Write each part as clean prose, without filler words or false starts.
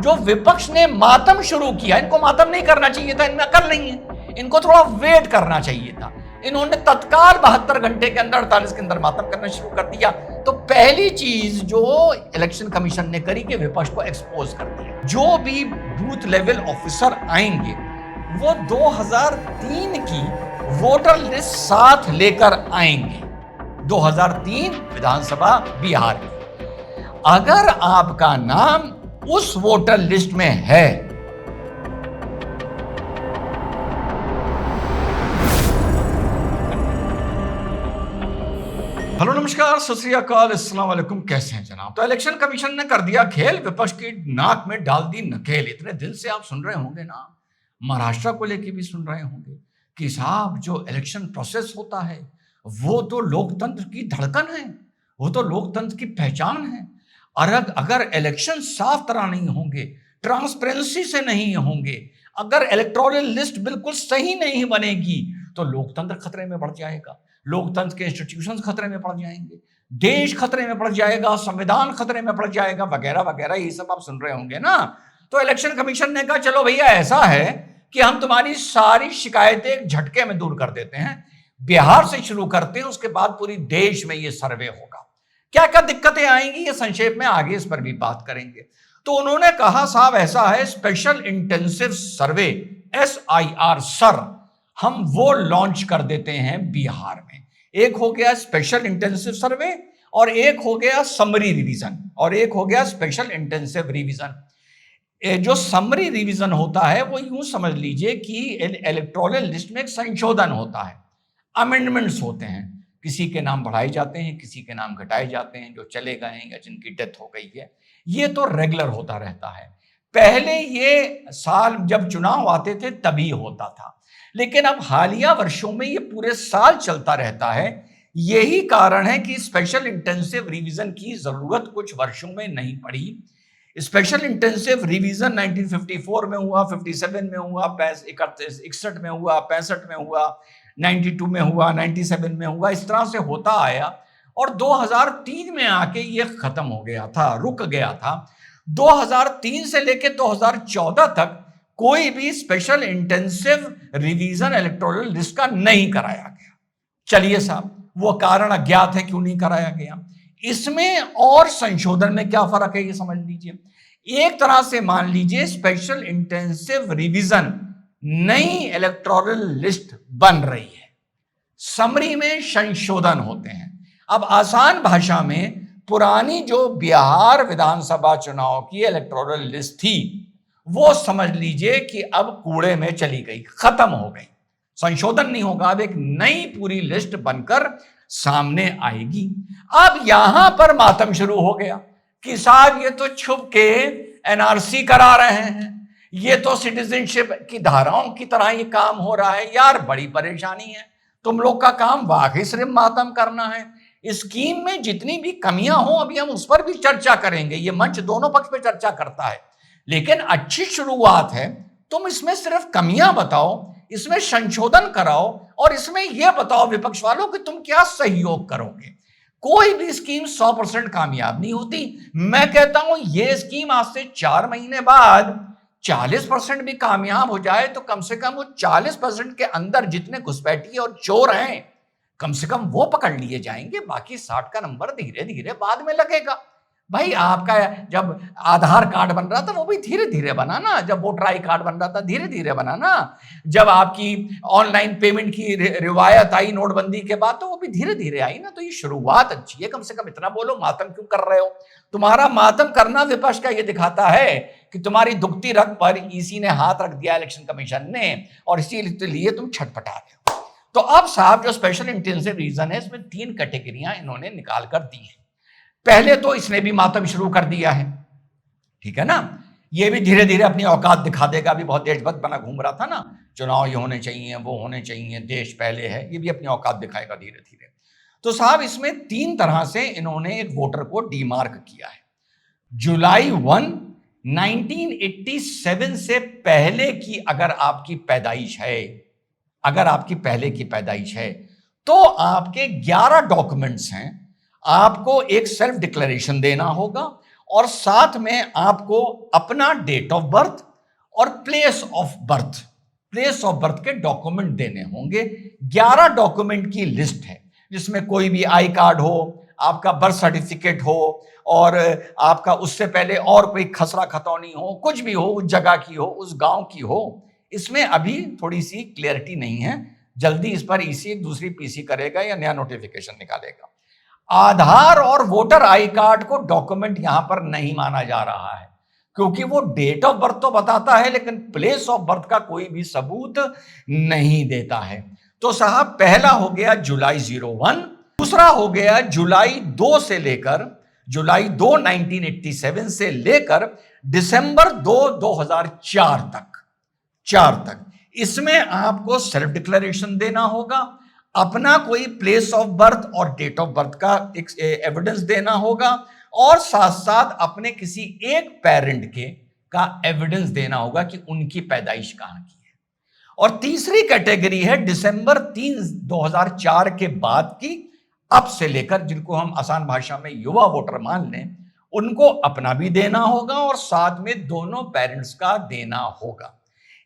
जो विपक्ष ने मातम शुरू किया, इनको मातम नहीं करना चाहिए था, इनमें अकल नहीं है, इनको थोड़ा वेट करना चाहिए था। इन्होंने तत्काल 72 घंटे के अंदर, 48 के अंदर मातम करना शुरू कर दिया। तो पहली चीज जो इलेक्शन कमीशन ने करी कि विपक्ष को एक्सपोज कर दिया। जो भी बूथ लेवल ऑफिसर आएंगे वो 2003 की वोटर लिस्ट साथ लेकर आएंगे, 2003 विधानसभा बिहार की। अगर आपका नाम उस वोटर लिस्ट में है, हेलो नमस्कार सत श्री अकाल अस्सलाम वालेकुम, कैसे हैं जनाब। तो इलेक्शन कमीशन ने कर दिया खेल, विपक्ष की नाक में डाल दी नकेल। इतने दिल से आप सुन रहे होंगे ना, महाराष्ट्र को लेके भी सुन रहे होंगे कि साहब जो इलेक्शन प्रोसेस होता है वो तो लोकतंत्र की धड़कन है, वो तो लोकतंत्र की पहचान है। और अगर इलेक्शन साफ तरह नहीं होंगे, ट्रांसपेरेंसी से नहीं होंगे, अगर इलेक्टोरल लिस्ट बिल्कुल सही नहीं बनेगी तो लोकतंत्र खतरे में पड़ जाएगा, लोकतंत्र के इंस्टीट्यूशंस खतरे में पड़ जाएंगे, देश खतरे में पड़ जाएगा, संविधान खतरे में पड़ जाएगा, वगैरह वगैरह, ये सब आप सुन रहे होंगे ना। तो इलेक्शन कमीशन ने कहा चलो भैया ऐसा है कि हम तुम्हारी सारी शिकायतें एक झटके में दूर कर देते हैं, बिहार से शुरू करते हैं, उसके बाद पूरी देश में ये सर्वे होगा। क्या क्या दिक्कतें आएंगी ये संक्षेप में आगे इस पर भी बात करेंगे। तो उन्होंने कहा साहब ऐसा है, स्पेशल इंटेंसिव सर्वे SIR सर हम वो लॉन्च कर देते हैं बिहार में। एक हो गया स्पेशल इंटेंसिव सर्वे और एक हो गया समरी रिवीजन और एक हो गया स्पेशल इंटेंसिव रिवीजन। जो समरी रिवीजन होता है वो यूं समझ लीजिए कि इलेक्टोरल लिस्ट में एक संशोधन होता है, अमेंडमेंट्स होते हैं, किसी के नाम बढ़ाए जाते हैं, किसी के नाम घटाए जाते हैं, जो चले गए हैं या जिनकी डेथ हो गई है। ये तो रेगुलर होता रहता है। पहले ये साल जब चुनाव आते थे तभी होता था, लेकिन अब हालिया वर्षों में ये पूरे साल चलता रहता है। यही कारण है कि स्पेशल इंटेंसिव रिवीजन की जरूरत कुछ वर्षों में नहीं पड़ी। स्पेशल इंटेंसिव रिवीजन 1954 में हुआ, 57 में हुआ, 61 में हुआ, 65 में हुआ, 92 में हुआ, 97 में हुआ, इस तरह से होता आया और 2003 में आके ये खत्म हो गया था, रुक गया था। 2003 से लेकर 2014 तक कोई भी special intensive revision electoral list का नहीं कराया गया। चलिए साहब, वो कारण अज्ञात है क्यों नहीं कराया गया। इसमें और संशोधन में क्या फर्क है ये समझ लीजिए। एक तरह से मान लीजिए स्पेशल इंटेंसिव रिवीजन नई इलेक्टोरल लिस्ट बन रही है, समरी में संशोधन होते हैं। अब आसान भाषा में पुरानी जो बिहार विधानसभा चुनाव की इलेक्टोरल लिस्ट थी वो समझ लीजिए कि अब कूड़े में चली गई, खत्म हो गई, संशोधन नहीं होगा। अब एक नई पूरी लिस्ट बनकर सामने आएगी। अब यहां पर मातम शुरू हो गया कि साहब ये तो छुप के NRC करा रहे हैं, ये तो सिटीजनशिप की धाराओं की तरह ये काम हो रहा है। यार बड़ी परेशानी है, तुम लोग का काम वाकई सिर्फ मातम करना है। स्कीम में जितनी भी कमियां हो अभी हम उस पर भी चर्चा करेंगे, ये मंच दोनों पक्ष पे चर्चा करता है, लेकिन अच्छी शुरुआत है। तुम इसमें सिर्फ कमियां बताओ, इसमें संशोधन कराओ और इसमें यह बताओ विपक्ष वालों कि तुम क्या सहयोग करोगे। कोई भी स्कीम 100% कामयाब नहीं होती। मैं कहता हूं यह स्कीम आज से 4 महीने बाद 40% भी कामयाब हो जाए तो कम से कम वो 40% के अंदर जितने घुसपैठी और चोर हैं कम से कम वो पकड़ लिए जाएंगे, बाकी 60 का नंबर धीरे धीरे बाद में लगेगा। भाई आपका जब आधार कार्ड बन रहा था वो भी धीरे धीरे बना ना, जब वोटर आई कार्ड बन रहा था धीरे धीरे बना ना, जब आपकी ऑनलाइन पेमेंट की रिवायत आई नोटबंदी के बाद तो वो भी धीरे धीरे आई ना। तो ये शुरुआत अच्छी है, कम से कम इतना बोलो, मातम क्यों कर रहे हो। तुम्हारा मातम करना विपक्ष का ये दिखाता है कि तुम्हारी दुखती रग पर ईसी ने हाथ रख दिया इलेक्शन कमीशन ने, और इसीलिए तुम छटपटा रहे हो। तो अब साहब जो स्पेशल इंटेंसिव रीजन है इसमें 3 कैटेगरियां इन्होंने निकाल कर दी है। पहले तो इसने भी मातम शुरू कर दिया है, ठीक है ना, ये भी धीरे धीरे अपनी औकात दिखा देगा। अभी बहुत देशभक्त बना घूम रहा था ना, चुनाव ये होने चाहिए, वो होने चाहिए, देश पहले है, ये भी अपनी औकात दिखाएगा धीरे धीरे। तो साहब इसमें 3 तरह से इन्होंने एक वोटर को डीमार्क किया है। जुलाई 1, 1987 से पहले की अगर आपकी पैदाइश है, अगर आपकी पहले की पैदाइश है तो आपके 11 डॉक्यूमेंट्स हैं। आपको एक सेल्फ डिक्लेरेशन देना होगा और साथ में आपको अपना डेट ऑफ बर्थ और प्लेस ऑफ बर्थ के डॉक्यूमेंट देने होंगे। 11 डॉक्यूमेंट की लिस्ट है, जिसमें कोई भी आई कार्ड हो, आपका बर्थ सर्टिफिकेट हो, और आपका उससे पहले और कोई खसरा खतौनी हो, कुछ भी हो, उस जगह की हो, उस गांव की हो। इसमें अभी थोड़ी सी क्लियरिटी नहीं है, जल्दी इस पर ईसी एक दूसरी पीसी करेगा या नया नोटिफिकेशन निकालेगा। आधार और वोटर आई कार्ड को डॉक्यूमेंट यहां पर नहीं माना जा रहा है, क्योंकि वो डेट ऑफ बर्थ तो बताता है लेकिन प्लेस ऑफ बर्थ का कोई भी सबूत नहीं देता है। तो साहब, पहला हो गया जुलाई 01, दूसरा हो गया जुलाई 2 से लेकर जुलाई 2 1987 से लेकर दिसंबर 2 2004 तक। इसमें आपको सेल्फ डिक्लेरेशन देना होगा, अपना कोई प्लेस ऑफ बर्थ और डेट ऑफ बर्थ का एविडेंस देना होगा, और साथ साथ अपने किसी एक पेरेंट का एविडेंस देना होगा कि उनकी पैदाइश कहां की है। और तीसरी कैटेगरी है दिसंबर 3 2004 के बाद की, अब से लेकर, जिनको हम आसान भाषा में युवा वोटर मान लें, उनको अपना भी देना होगा और साथ में दोनों पेरेंट्स का देना होगा।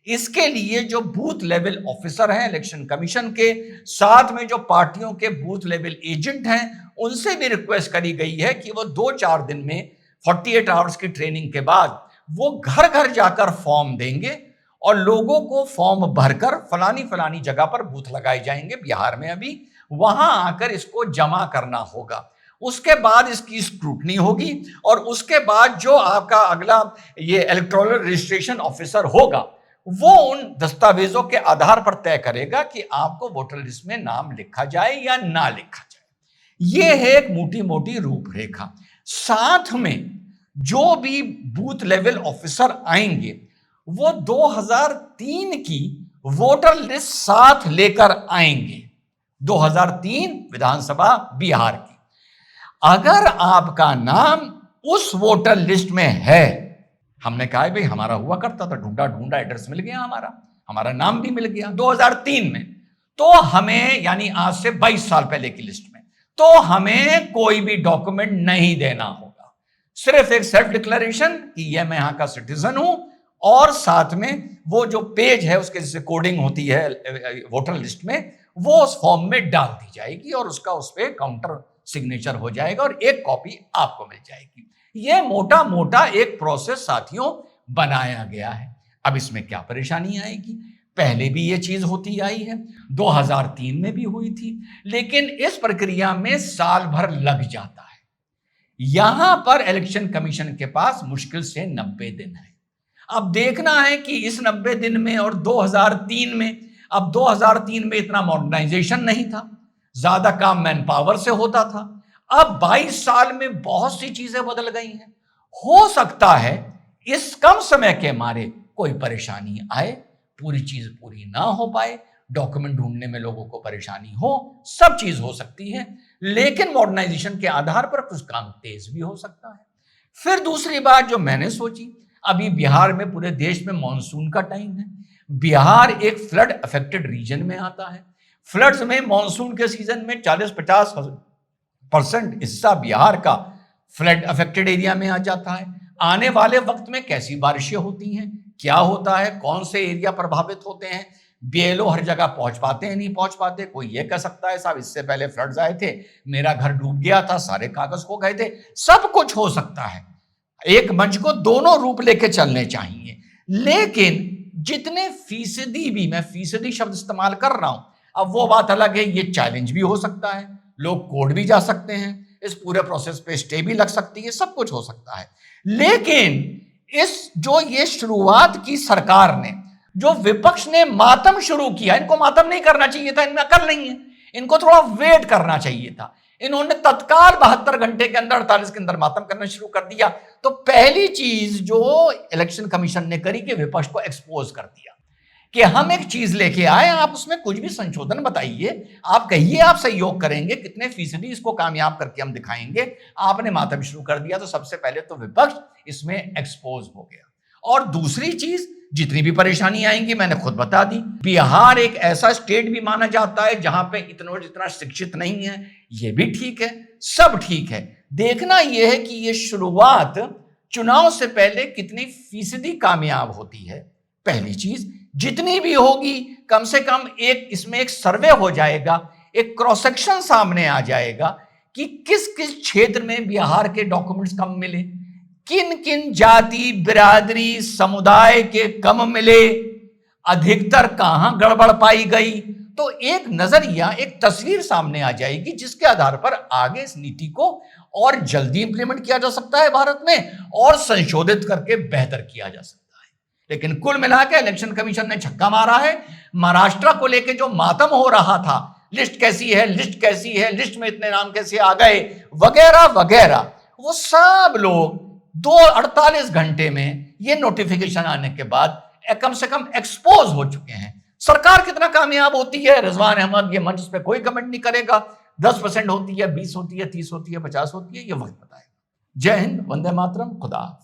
इसके लिए जो बूथ लेवल ऑफिसर हैं इलेक्शन कमीशन के, साथ में जो पार्टियों के बूथ लेवल एजेंट हैं, उनसे भी रिक्वेस्ट करी गई है कि वो 2-4 दिन में 48 आवर्स की ट्रेनिंग के बाद वो घर घर जाकर फॉर्म देंगे और लोगों को फॉर्म भरकर फलानी जगह पर बूथ लगाए जाएंगे बिहार में, अभी वहां आकर इसको जमा करना होगा। उसके बाद इसकी स्क्रूटनी होगी और उसके बाद जो आपका अगला ये इलेक्टोरल रजिस्ट्रेशन ऑफिसर होगा, वो उन दस्तावेजों के आधार पर तय करेगा कि आपको वोटर लिस्ट में नाम लिखा जाए या ना लिखा जाए। यह है एक मोटी मोटी रूपरेखा। साथ में जो भी बूथ लेवल ऑफिसर आएंगे वो 2003 की वोटर लिस्ट साथ लेकर आएंगे, 2003 विधानसभा बिहार की। अगर आपका नाम उस वोटर लिस्ट में है, हमने कहा भाई हमारा हुआ करता था, ढूंढा एड्रेस मिल गया, हमारा नाम भी मिल गया 2003 में, तो हमें, यानी आज से 22 साल पहले की लिस्ट में, तो हमें कोई भी डॉक्यूमेंट नहीं देना होगा, सिर्फ एक सेल्फ डिक्लेरेशन कि यह मैं यहां का सिटीजन हूं, और साथ में वो जो पेज है उसके जैसे कोडिंग होती है वोटर लिस्ट में, वो उस फॉर्म में डाल दी जाएगी और उसका उस पर काउंटर सिग्नेचर हो जाएगा और एक कॉपी आपको मिल जाएगी। यह मोटा मोटा एक प्रोसेस साथियों बनाया गया है। अब इसमें क्या परेशानी आएगी? पहले भी यह चीज होती आई है, 2003 में भी हुई थी, लेकिन इस प्रक्रिया में साल भर लग जाता है। यहां पर इलेक्शन कमीशन के पास मुश्किल से 90 दिन है। अब देखना है कि इस 90 दिन में और 2003 में, अब 2003 में इतना मॉडर्नाइजेशन नहीं था, ज्यादा काम मैन पावर से होता था। अब 22 साल में बहुत सी चीजें बदल गई हैं। हो सकता है इस कम समय के मारे कोई परेशानी आए, पूरी चीज पूरी ना हो पाए, डॉक्यूमेंट ढूंढने में लोगों को परेशानी हो, सब चीज हो सकती है, लेकिन मॉडर्नाइजेशन के आधार पर कुछ काम तेज भी हो सकता है। फिर दूसरी बात जो मैंने सोची, अभी बिहार में, पूरे देश में मॉनसून का टाइम है। बिहार एक फ्लड अफेक्टेड रीजन में आता है। फ्लड्स में मॉनसून के सीजन में 40-50% हिस्सा बिहार का फ्लड अफेक्टेड एरिया में आ जाता है। आने वाले वक्त में कैसी बारिशें होती हैं, क्या होता है, कौन से एरिया प्रभावित होते हैं, बीएलओ हर जगह पहुंच पाते हैं, नहीं पहुंच पाते। कोई ये कह सकता है साहब इससे पहले फ्लड्स आए थे, मेरा घर डूब गया था, सारे कागज खो गए थे। सब कुछ हो सकता है। एक मंच को दोनों रूप लेके चलने चाहिए, लेकिन जितने फीसदी भी, मैं फीसदी शब्द इस्तेमाल कर रहा हूं, अब वो बात अलग है, ये चैलेंज भी हो सकता है, लोग कोर्ट भी जा सकते हैं, इस पूरे प्रोसेस पे स्टे भी लग सकती है, सब कुछ हो सकता है। लेकिन इस जो ये शुरुआत की सरकार ने, जो विपक्ष ने मातम शुरू किया, इनको मातम नहीं करना चाहिए था, इनमें अकल नहीं है, इनको थोड़ा वेट करना चाहिए था। इन्होंने तत्काल 72 घंटे के अंदर, 48 के अंदर मातम करना शुरू कर दिया। तो पहली चीज जो इलेक्शन कमीशन ने करी कि विपक्ष को एक्सपोज कर दिया कि हम एक चीज लेके आए, आप उसमें कुछ भी संशोधन बताइए, आप कहिए आप सहयोग करेंगे, कितने फीसदी इसको कामयाब करके हम दिखाएंगे। आपने मातम शुरू कर दिया, तो सबसे पहले तो विपक्ष इसमें एक्सपोज हो गया। और दूसरी चीज, जितनी भी परेशानी आएंगी मैंने खुद बता दी। बिहार एक ऐसा स्टेट भी माना जाता है जहां पे जितना शिक्षित नहीं है, ये भी ठीक है, सब ठीक है। देखना यह है कि यह शुरुआत चुनाव से पहले कितनी फीसदी कामयाब होती है। पहली चीज, जितनी भी होगी कम से कम एक इसमें एक सर्वे हो जाएगा, एक क्रॉस सेक्शन सामने आ जाएगा कि किस किस क्षेत्र में बिहार के डॉक्यूमेंट्स कम मिले, किन किन जाति बिरादरी समुदाय के कम मिले, अधिकतर कहां गड़बड़ पाई गई। तो एक नजरिया, एक तस्वीर सामने आ जाएगी जिसके आधार पर आगे इस नीति को और जल्दी इंप्लीमेंट किया जा सकता है भारत में, और संशोधित करके बेहतर किया जा सकता है। लेकिन कुल मिलाकर इलेक्शन कमीशन ने छक्का मारा है। महाराष्ट्र को लेकर जो मातम हो रहा था, लिस्ट कैसी है, लिस्ट कैसी है, लिस्ट में इतने नाम कैसे आ गए, वगैरह वगैरह, वो सब लोग 48 घंटे में ये नोटिफिकेशन आने के बाद कम से कम एक्सपोज हो चुके हैं। सरकार कितना कामयाब होती है, रिजवान अहमद ये मंच पे कोई कमेंट नहीं करेगा। 10% होती है, 20 होती है, 30 होती है, 50 होती है, ये वक्त बताएगा। जय हिंद, वंदे मातरम, खुदा।